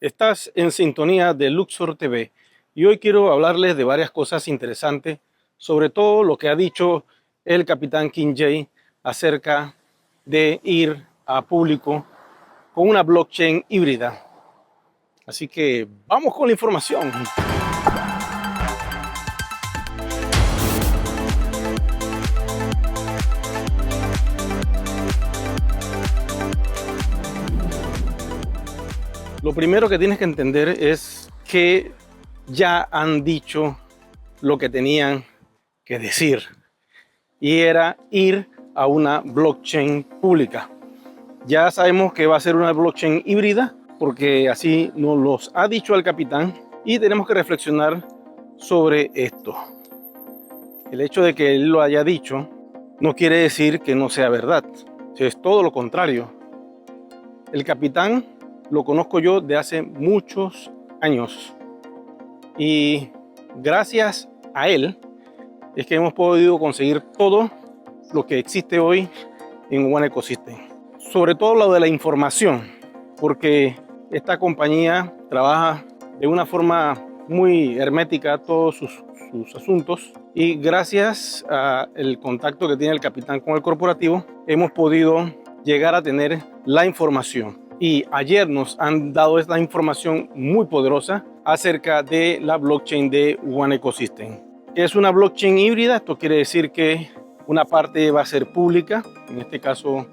Estás en sintonía de Luxor TV y hoy quiero hablarles de varias cosas interesantes, sobre todo lo que ha dicho el capitán King Jae acerca de ir a público con una blockchain híbrida. Así que vamos con la información. Lo primero que tienes que entender es que ya han dicho lo que tenían que decir, y era ir a una blockchain pública. Ya sabemos que va a ser una blockchain híbrida, porque así nos los ha dicho el capitán, y tenemos que reflexionar sobre esto. El hecho de que él lo haya dicho no quiere decir que no sea verdad, es todo lo contrario. El capitán lo conozco yo de hace muchos años y gracias a él es que hemos podido conseguir todo lo que existe hoy en One Ecosystem. Sobre todo lo de la información, porque esta compañía trabaja de una forma muy hermética todos sus asuntos, y gracias al contacto que tiene el capitán con el corporativo hemos podido llegar a tener la información. Y ayer nos han dado esta información muy poderosa acerca de la blockchain de One Ecosystem. Es una blockchain híbrida. Esto quiere decir que una parte va a ser pública, en este caso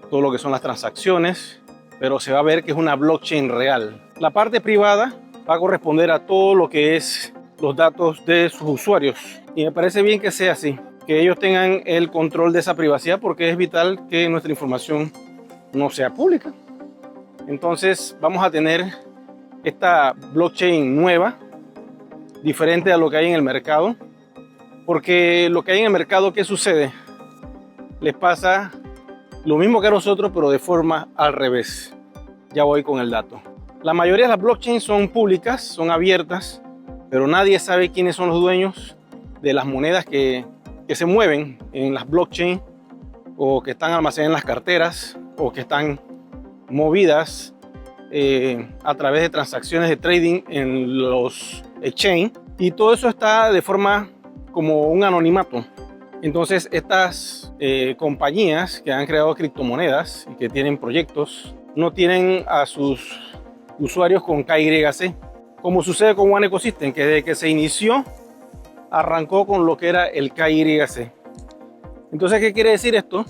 todo lo que son las transacciones, pero se va a ver que es una blockchain real. La parte privada va a corresponder a todo lo que es los datos de sus usuarios, y me parece bien que sea así, que ellos tengan el control de esa privacidad, porque es vital que nuestra información no sea pública. Entonces vamos a tener esta blockchain nueva, diferente a lo que hay en el mercado, porque lo que hay en el mercado, ¿qué sucede? Les pasa lo mismo que a nosotros, pero de forma al revés. Ya voy con el dato. La mayoría de las blockchains son públicas, son abiertas, pero nadie sabe quiénes son los dueños de las monedas que se mueven en las blockchains, o que están almacenadas en las carteras, o que están movidas a través de transacciones de trading en los exchange, y todo eso está de forma como un anonimato. Entonces estas compañías que han creado criptomonedas y que tienen proyectos no tienen a sus usuarios con KYC, como sucede con One Ecosystem, que desde que se inició arrancó con lo que era el KYC. Entonces, ¿qué quiere decir esto?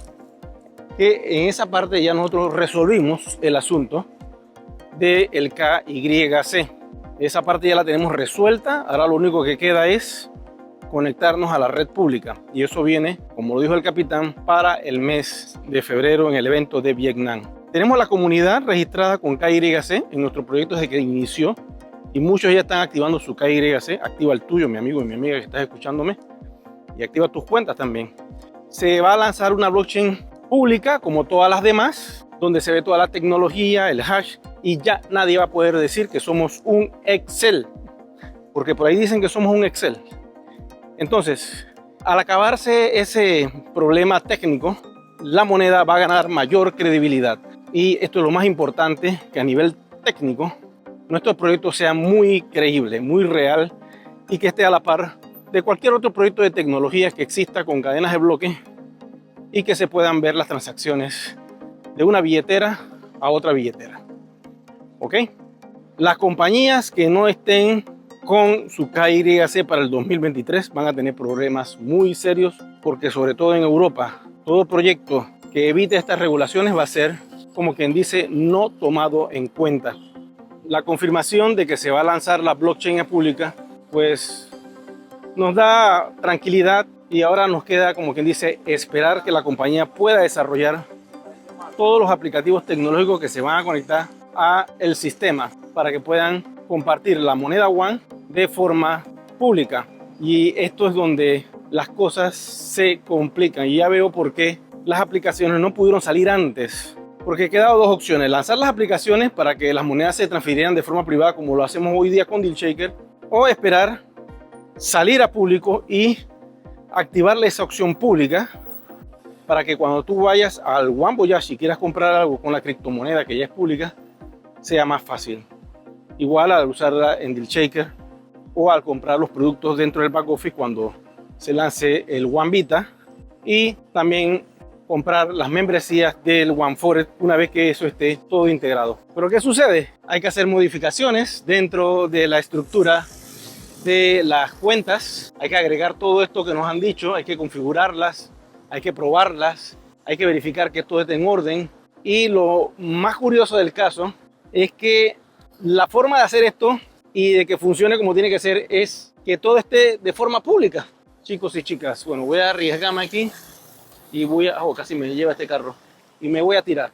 Que en esa parte ya nosotros resolvimos el asunto del KYC. Esa parte ya la tenemos resuelta. Ahora lo único que queda es conectarnos a la red pública, y eso viene, como lo dijo el capitán, para el mes de febrero en el evento de Vietnam. Tenemos la comunidad registrada con KYC en nuestro proyecto desde que inició, y muchos ya están activando su KYC. Activa el tuyo, mi amigo y mi amiga que estás escuchándome, y activa tus cuentas también. Se va a lanzar una blockchain pública como todas las demás, donde se ve toda la tecnología, el hash, y ya nadie va a poder decir que somos un Excel, porque por ahí dicen que somos un Excel. Entonces, al acabarse ese problema técnico, la moneda va a ganar mayor credibilidad, y esto es lo más importante, que a nivel técnico nuestro proyecto sea muy creíble, muy real, y que esté a la par de cualquier otro proyecto de tecnología que exista con cadenas de bloque, y que se puedan ver las transacciones de una billetera a otra billetera. ¿Ok? Las compañías que no estén con su KYC para el 2023 van a tener problemas muy serios, porque sobre todo en Europa, todo proyecto que evite estas regulaciones va a ser, como quien dice, no tomado en cuenta. La confirmación de que se va a lanzar la blockchain pública, pues nos da tranquilidad, y ahora nos queda, como quien dice, esperar que la compañía pueda desarrollar todos los aplicativos tecnológicos que se van a conectar a el sistema para que puedan compartir la moneda One de forma pública. Y esto es donde las cosas se complican, y ya veo por qué las aplicaciones no pudieron salir antes, porque quedaban dos opciones: lanzar las aplicaciones para que las monedas se transfirieran de forma privada como lo hacemos hoy día con DealShaker, o esperar salir a público y activarle esa opción pública para que cuando tú vayas al One Voyage y quieras comprar algo con la criptomoneda que ya es pública, sea más fácil. igual al usarla en Deal Shaker o al comprar los productos dentro del back office cuando se lance el OneVita, y también comprar las membresías del OneForex una vez que eso esté todo integrado. Pero ¿qué sucede? Hay que hacer modificaciones dentro de la estructura de las cuentas. Hay que agregar todo esto que nos han dicho, hay que configurarlas, hay que probarlas, hay que verificar que todo esté en orden. Y lo más curioso del caso es que la forma de hacer esto y de que funcione como tiene que ser es que todo esté de forma pública. Chicos y chicas, bueno, voy a arriesgarme aquí y voy a... Oh, casi me lleva este carro y me voy a tirar.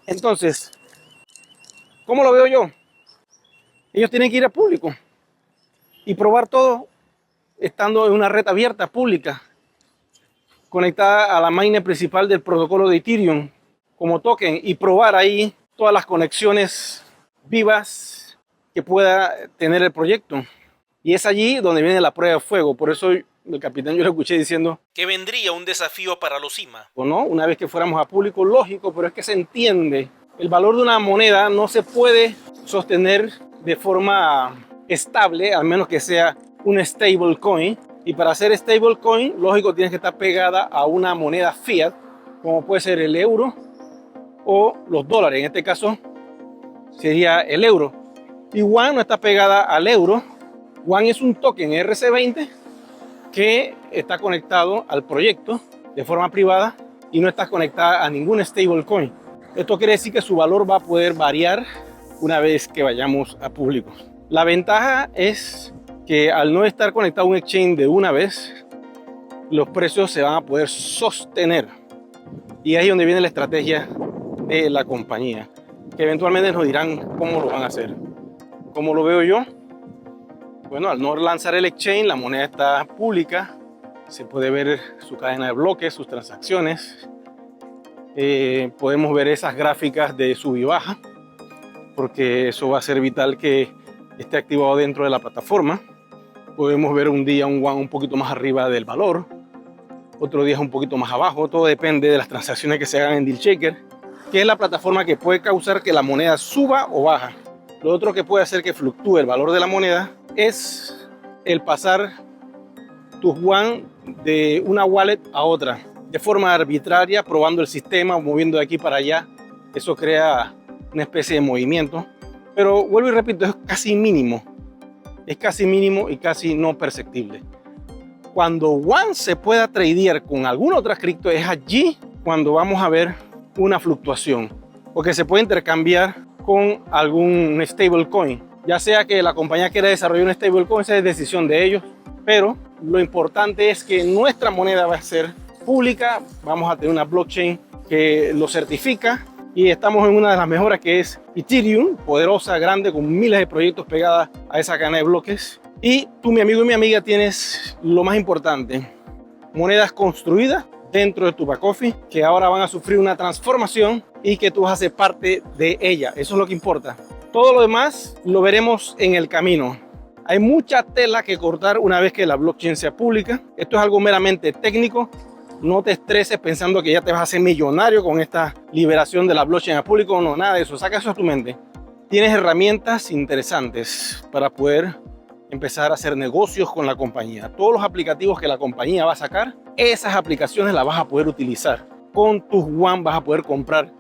Entonces, ¿cómo lo veo yo? Ellos tienen que ir a público y probar todo estando en una red abierta, pública, conectada a la mainnet principal del protocolo de Ethereum como token, y probar ahí todas las conexiones vivas que pueda tener el proyecto. Y es allí donde viene la prueba de fuego. Por eso el capitán yo lo escuché diciendo que vendría un desafío para los IMA, ¿o no? Una vez que fuéramos a público, lógico, pero es que se entiende. El valor de una moneda no se puede sostener de forma estable, al menos que sea un stablecoin. Y para ser stablecoin, lógico, tienes que estar pegada a una moneda fiat, como puede ser el euro o los dólares. En este caso sería el euro. Y One no está pegada al euro. One es un token RC20 que está conectado al proyecto de forma privada y no está conectada a ningún stablecoin. Esto quiere decir que su valor va a poder variar una vez que vayamos a público. La ventaja es que al no estar conectado a un exchange de una vez, los precios se van a poder sostener. Y ahí es donde viene la estrategia de la compañía, que eventualmente nos dirán cómo lo van a hacer. ¿Cómo lo veo yo? Bueno, al no lanzar el exchange, la moneda está pública, se puede ver su cadena de bloques, sus transacciones, podemos ver esas gráficas de sub y baja, porque eso va a ser vital que esté activado dentro de la plataforma. Podemos ver un día un One un poquito más arriba del valor, otro día un poquito más abajo, todo depende de las transacciones que se hagan en Deal Shaker, que es la plataforma que puede causar que la moneda suba o baja. Lo otro que puede hacer que fluctúe el valor de la moneda es el pasar tus One de una wallet a otra de forma arbitraria, probando el sistema, moviendo de aquí para allá. Eso crea una especie de movimiento, pero vuelvo y repito, es casi mínimo y casi no perceptible. Cuando One se pueda tradear con alguna otra cripto, es allí cuando vamos a ver una fluctuación, porque se puede intercambiar con algún stablecoin, ya sea que la compañía quiera desarrollar un stablecoin, esa es decisión de ellos, pero lo importante es que nuestra moneda va a ser pública, vamos a tener una blockchain que lo certifica, y estamos en una de las mejoras, que es Ethereum, poderosa, grande, con miles de proyectos pegadas a esa cadena de bloques. Y tú, mi amigo y mi amiga, tienes lo más importante, monedas construidas dentro de tu back office, que ahora van a sufrir una transformación y que tú vas a ser parte de ella. Eso es lo que importa. Todo lo demás lo veremos en el camino. Hay mucha tela que cortar una vez que la blockchain sea pública. Esto es algo meramente técnico. No te estreses pensando que ya te vas a hacer millonario con esta liberación de la blockchain a público. No, nada de eso. Saca eso de tu mente. Tienes herramientas interesantes para poder empezar a hacer negocios con la compañía. Todos los aplicativos que la compañía va a sacar, esas aplicaciones las vas a poder utilizar. Con tus One vas a poder comprar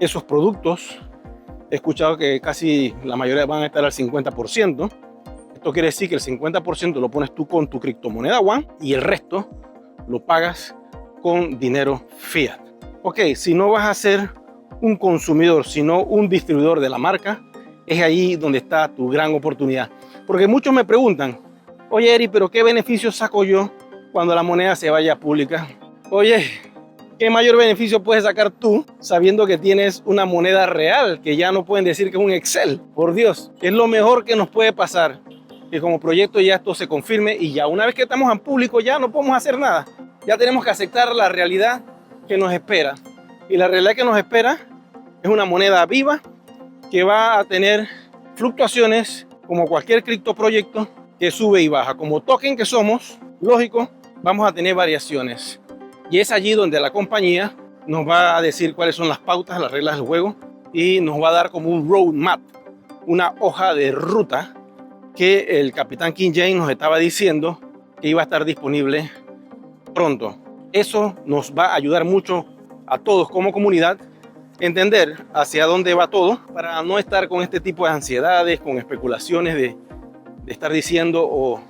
esos productos. He escuchado que casi la mayoría van a estar al 50%. Esto quiere decir que el 50% lo pones tú con tu criptomoneda One y el resto lo pagas con dinero fiat. Ok, si no vas a ser un consumidor, sino un distribuidor de la marca, es ahí donde está tu gran oportunidad. Porque muchos me preguntan, oye Eri, pero ¿qué beneficio saco yo cuando la moneda se vaya pública? Oye, ¿qué mayor beneficio puedes sacar tú sabiendo que tienes una moneda real, que ya no pueden decir que es un Excel? Por Dios, es lo mejor que nos puede pasar, que como proyecto ya esto se confirme, y ya una vez que estamos en público ya no podemos hacer nada. Ya tenemos que aceptar la realidad que nos espera. Y la realidad que nos espera es una moneda viva que va a tener fluctuaciones como cualquier criptoproyecto que sube y baja. Como token que somos, lógico, vamos a tener variaciones. Y es allí donde la compañía nos va a decir cuáles son las pautas, las reglas del juego, y nos va a dar como un roadmap, una hoja de ruta que el capitán King James nos estaba diciendo que iba a estar disponible pronto. Eso nos va a ayudar mucho a todos como comunidad entender hacia dónde va todo, para no estar con este tipo de ansiedades, con especulaciones de estar diciendo o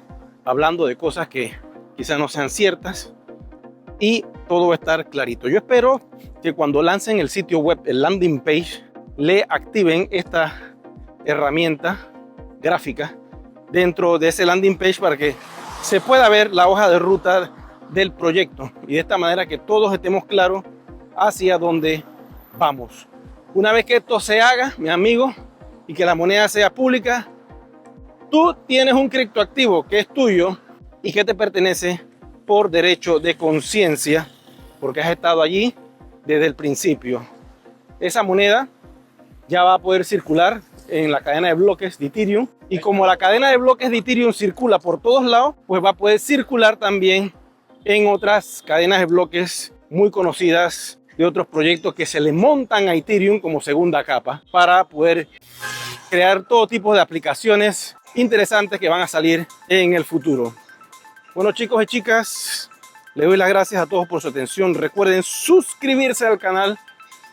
hablando de cosas que quizás no sean ciertas, y todo va a estar clarito. Yo espero que cuando lancen el sitio web, el landing page, le activen esta herramienta gráfica dentro de ese landing page para que se pueda ver la hoja de ruta del proyecto, y de esta manera que todos estemos claros hacia dónde vamos. Una vez que esto se haga, mi amigo, y que la moneda sea pública, tú tienes un criptoactivo que es tuyo y que te pertenece por derecho de conciencia, porque has estado allí desde el principio. Esa moneda ya va a poder circular en la cadena de bloques de Ethereum, y como la cadena de bloques de Ethereum circula por todos lados, pues va a poder circular también en otras cadenas de bloques muy conocidas de otros proyectos que se le montan a Ethereum como segunda capa para poder crear todo tipo de aplicaciones interesantes que van a salir en el futuro. Bueno, chicos y chicas, les doy las gracias a todos por su atención. Recuerden suscribirse al canal,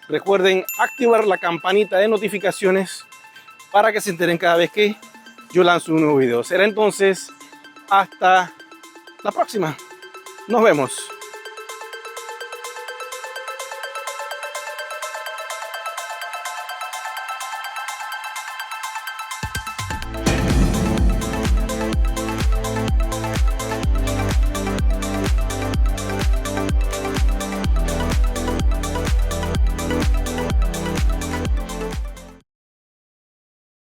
recuerden activar la campanita de notificaciones para que se enteren cada vez que yo lanzo un nuevo video. Será entonces hasta la próxima. Nos vemos.